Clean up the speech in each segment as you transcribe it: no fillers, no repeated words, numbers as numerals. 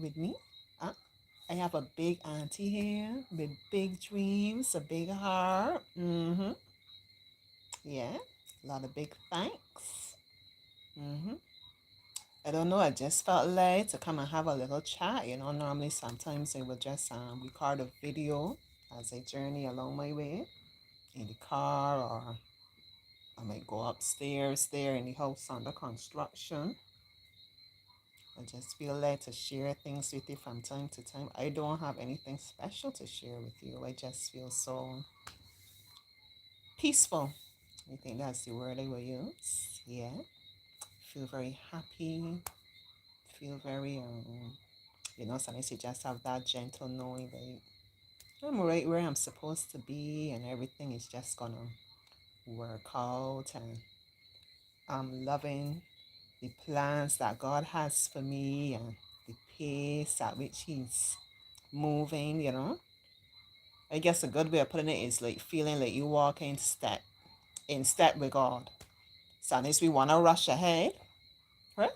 with me. Uh, I have a big auntie here with big dreams, a big heart. Yeah, a lot of big thanks. hmm I don't know. I just felt like to come and have a little chat. Normally sometimes I would just record a video as I journey along my way in the car, or I might go upstairs there in the house under construction. I just feel led to share things with you from time to time. I don't have anything special to share with you. I just feel so peaceful. I think that's the word I will use. Yeah. Feel very happy. Feel very sometimes you just have that gentle knowing that I'm right where I'm supposed to be and everything is just gonna work out, and I'm loving the plans that God has for me and the pace at which He's moving. I guess a good way of putting it is like feeling like you walk in step with God. Sometimes we want to rush ahead, right?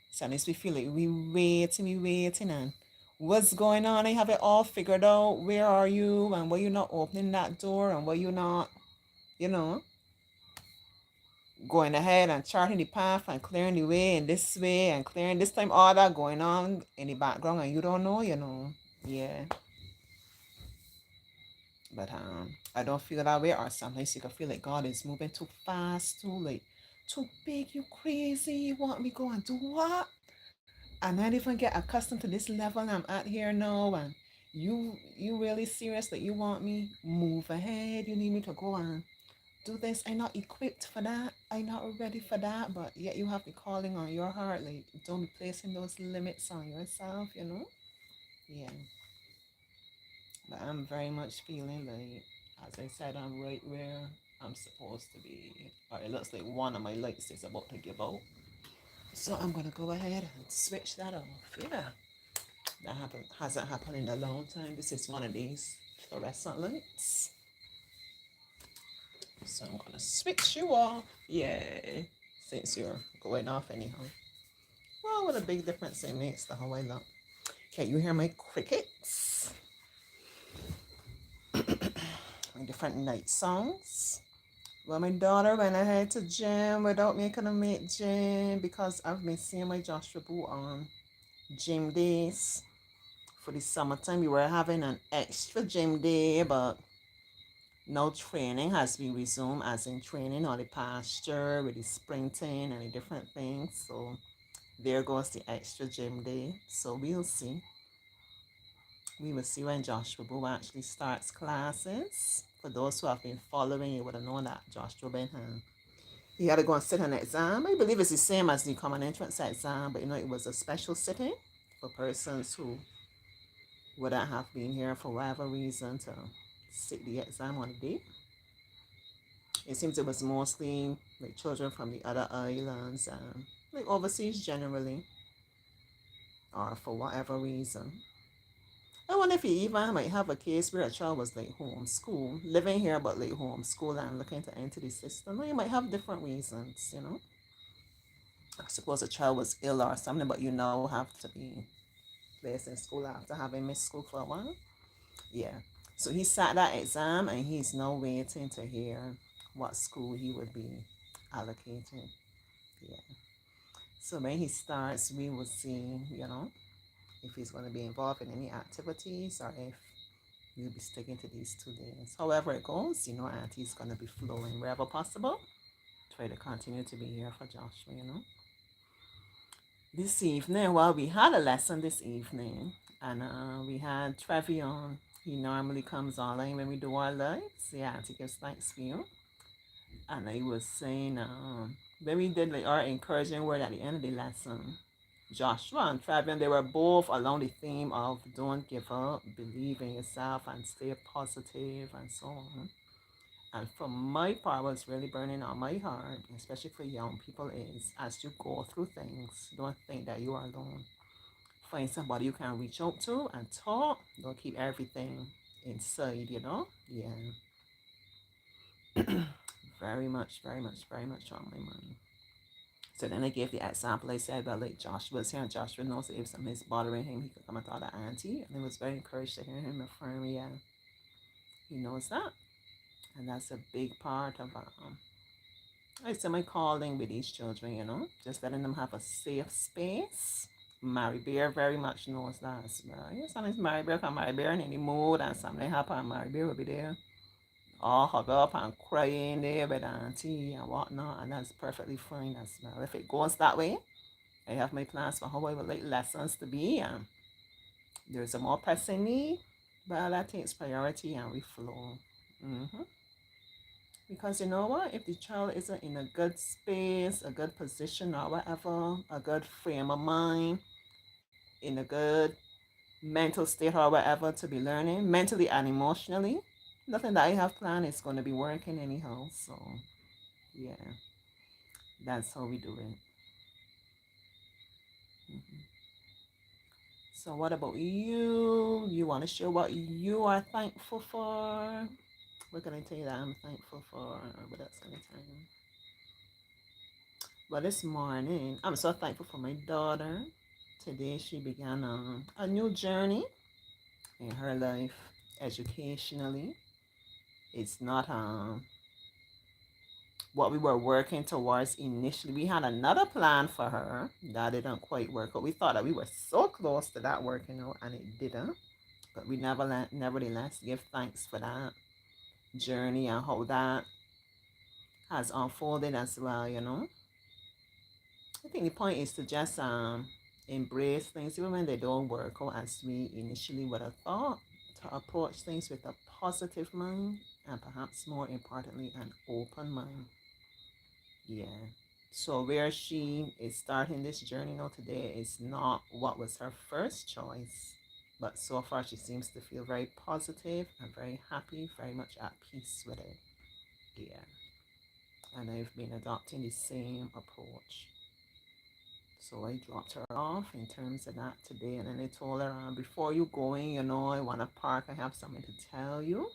Sometimes we feel like we waiting, and what's going on? I have it all figured out. Where are you? And why you not opening that door? And why you not, you know, going ahead and charting the path and clearing the way in this way and clearing this time, all that going on in the background, and you don't know. Yeah. But I don't feel that way. Or sometimes you can feel like God is moving too fast, too big. You crazy? You want me go and do what? And not even get accustomed to this level I'm at here now. And you really serious that you want me move ahead? You need me to go and do this? I'm not equipped for that. I'm not ready for that. But yet you have the calling on your heart. Like, don't be placing those limits on yourself. Yeah. But I'm very much feeling like, as I said, I'm right where I'm supposed to be. Or it looks like one of my lights is about to give out. So I'm gonna go ahead and switch that off. Yeah. Hasn't happened in a long time. This is one of these fluorescent lights. So I'm gonna switch you off. Yay. Since you're going off anyhow. Well, what a big difference it makes to how I look. Okay, you hear my crickets? My different night songs. Well, my daughter went ahead to gym without making her make gym because I've been seeing my Joshua Boo on gym days. For the summertime, we were having an extra gym day, but no training has been resumed, as in training on the pasture with the sprinting and the different things. So there goes the extra gym day. So we'll see. We will see when Joshua Boo actually starts classes. For those who have been following, you would have known that Joshua Benham, he had to go and sit an exam. I believe it's the same as the common entrance exam, but it was a special sitting for persons who wouldn't have been here for whatever reason to sit the exam on the day. It seems it was mostly like children from the other islands, like overseas generally, or for whatever reason. I wonder if you even might have a case where a child was like homeschool, living here but like homeschool and looking to enter the system. Or you might have different reasons. I suppose a child was ill or something, but have to be placed in school after having missed school for a while. Yeah. So he sat that exam and he's now waiting to hear what school he would be allocated. Yeah. So when he starts, we will see, if he's going to be involved in any activities or if we'll be sticking to these 2 days. However it goes, Auntie's going to be flowing wherever possible. Try to continue to be here for Joshua. This evening, well, we had a lesson this evening, and we had Trevion. He normally comes online when we do our lives. Yeah, to give thanks for you. And I was saying, when we did like our encouraging word at the end of the lesson, Joshua and Trevion, they were both along the theme of don't give up, believe in yourself, and stay positive, and so on. And for my part, what's really burning on my heart, especially for young people, is as you go through things, don't think that you are alone. Find somebody you can reach out to and talk. Don't keep everything inside. Yeah. Very much, very much, very much on my mind. So then I gave the example. I said, well, like Joshua's here, and Joshua knows that if something is bothering him, he could come and tell the auntie. And I was very encouraged to hear him affirm, yeah, he knows that. And that's a big part of I say my calling with these children, just letting them have a safe space. Mary Bear very much knows that as well. Yeah, sometimes Mary Bear can Mary Bear in any mood and something happen, Mary Bear will be there all hug up and crying there with auntie and whatnot, and that's perfectly fine as well. If it goes that way, I have my plans for how I would like lessons to be, and there's a more pressing need, but that takes priority and we flow. Because you know what? If the child isn't in a good space, a good position, or whatever, a good frame of mind, in a good mental state or whatever to be learning, mentally and emotionally, nothing that I have planned is going to be working anyhow. So, yeah, that's how we do it. So, what about you? You want to share what you are thankful for? What can I tell you that I'm thankful for? What else can I tell you? Well, this morning, I'm so thankful for my daughter. Today, she began a new journey in her life educationally. It's not what we were working towards initially. We had another plan for her that didn't quite work out. We thought that we were so close to that working out, and it didn't. But we nevertheless give thanks for that journey and how that has unfolded as well. I think the point is to just embrace things even when they don't work out as we initially would have thought, to approach things with a positive mind and perhaps more importantly an open mind. Yeah. So where she is starting this journey now today is not what was her first choice, but so far she seems to feel very positive and very happy, very much at peace with it. Yeah. And I've been adopting the same approach. So I dropped her off in terms of that today, and then I told her, before you going, I want to park. I have something to tell you.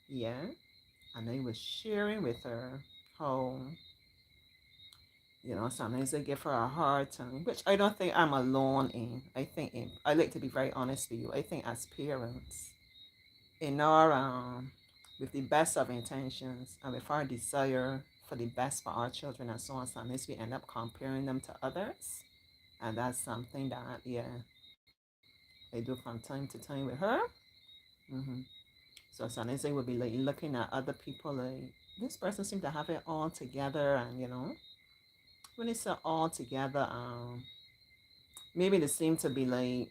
Yeah. And I was sharing with her how, sometimes I give her a hard time, which I don't think I'm alone in. I like to be very honest with you. I think as parents, in our, with the best of intentions and with our desire for the best for our children and so on, sometimes we end up comparing them to others. And that's something that, yeah, I do from time to time with her. hmm So sometimes I would be like looking at other people like, this person seems to have it all together. And, when it's all together, maybe they seem to be like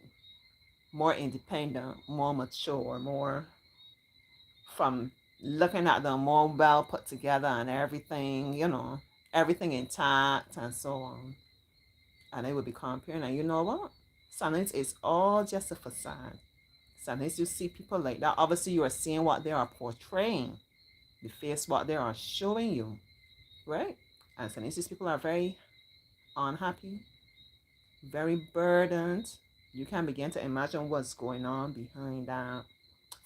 more independent, more mature, more from looking at them more well put together and everything, everything intact and so on. And I would be comparing, and you know what? Sometimes it's all just a facade. Sometimes you see people like that. Obviously, you are seeing what they are portraying, the face what they are showing you, right? And sometimes these people are very unhappy, very burdened. You can begin to imagine what's going on behind that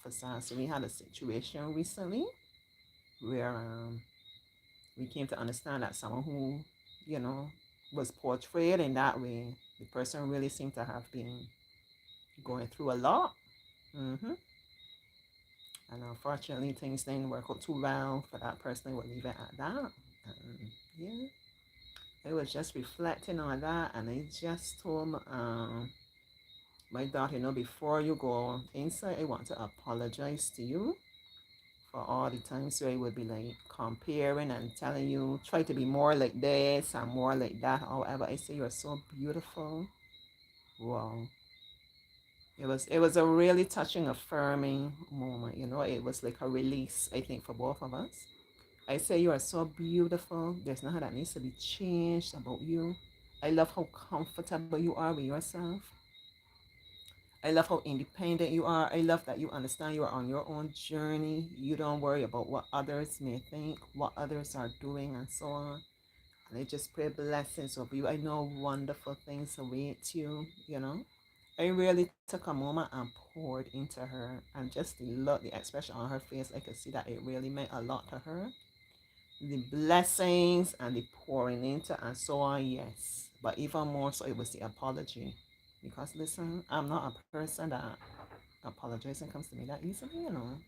facade. So we had a situation recently where we came to understand that someone who, you know, was portrayed in that way, the person really seemed to have been going through a lot. hmm And unfortunately, things didn't work out too well for that person. We'll leave it at that. Yeah, I was just reflecting on that, and I just told my daughter, before you go inside, I want to apologize to you for all the times where I would be like comparing and telling you, try to be more like this and more like that. However, I say you're so beautiful. Wow. It was a really touching, affirming moment. It was like a release, I think, for both of us. I say you are so beautiful. There's nothing that needs to be changed about you. I love how comfortable you are with yourself. I love how independent you are. I love that you understand you are on your own journey. You don't worry about what others may think, what others are doing, and so on. And I just pray blessings over you. I know wonderful things await you. I really took a moment and poured into her, and just the look, the expression on her face, I could see that it really meant a lot to her. the blessings and the pouring into and so on, yes. But even more so, it was the apology. Because listen, I'm not a person that apologizing comes to me that easily, you know.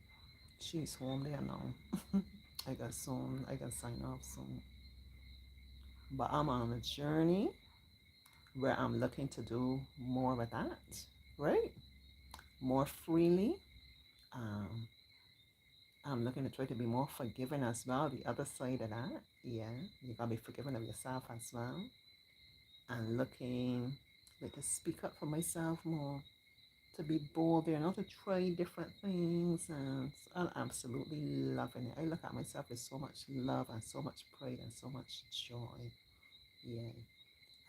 She's home there now. I got sign off soon. But I'm on a journey where I'm looking to do more with that, right? More freely. Um, I'm looking to try to be more forgiving as well. The other side of that, yeah, you gotta be forgiving of yourself as well. And looking like to speak up for myself more, to be bolder, you know, to try different things. And I'm absolutely loving it. I look at myself with so much love and so much pride and so much joy. Yeah.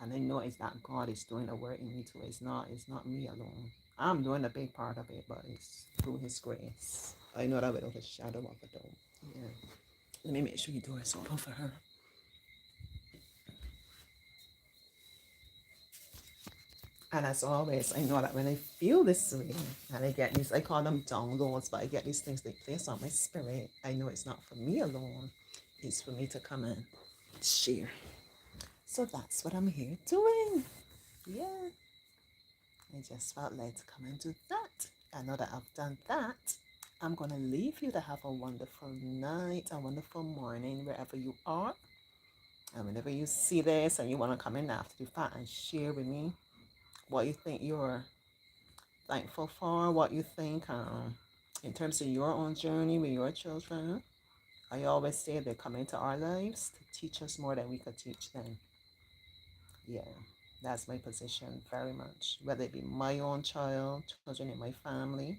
And I know it's that God is doing the work in me too. It's not me alone. I'm doing a big part of it, but it's through his grace. I know that without a shadow of a doubt. Yeah. Let me make sure your door is open for her. And as always, I know that when I feel this way and I get these, I call them downloads, but I get these things they place on my spirit. I know it's not for me alone. It's for me to come and share. So that's what I'm here doing. Yeah. I just felt like to come and do that. I know that I've done that. I'm going to leave you to have a wonderful night, a wonderful morning, wherever you are. And whenever you see this and you want to come in after the fact and share with me what you think you're thankful for, what you think in terms of your own journey with your children. I always say they come into our lives to teach us more than we could teach them. Yeah, that's my position very much. Whether it be my own child, children in my family,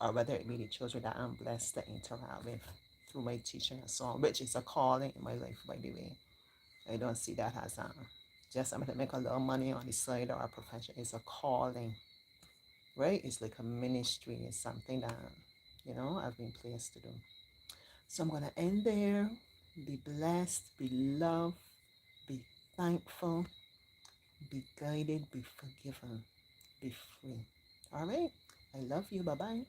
or whether it be the children that I'm blessed to interact with through my teaching and so on, which is a calling in my life, by the way. I don't see that as just I'm going to make a little money on the side or a profession. It's a calling, right? It's like a ministry. It's something that, I've been placed to do. So I'm going to end there. Be blessed, be loved, be thankful, be guided, be forgiven, be free. All right? I love you. Bye bye.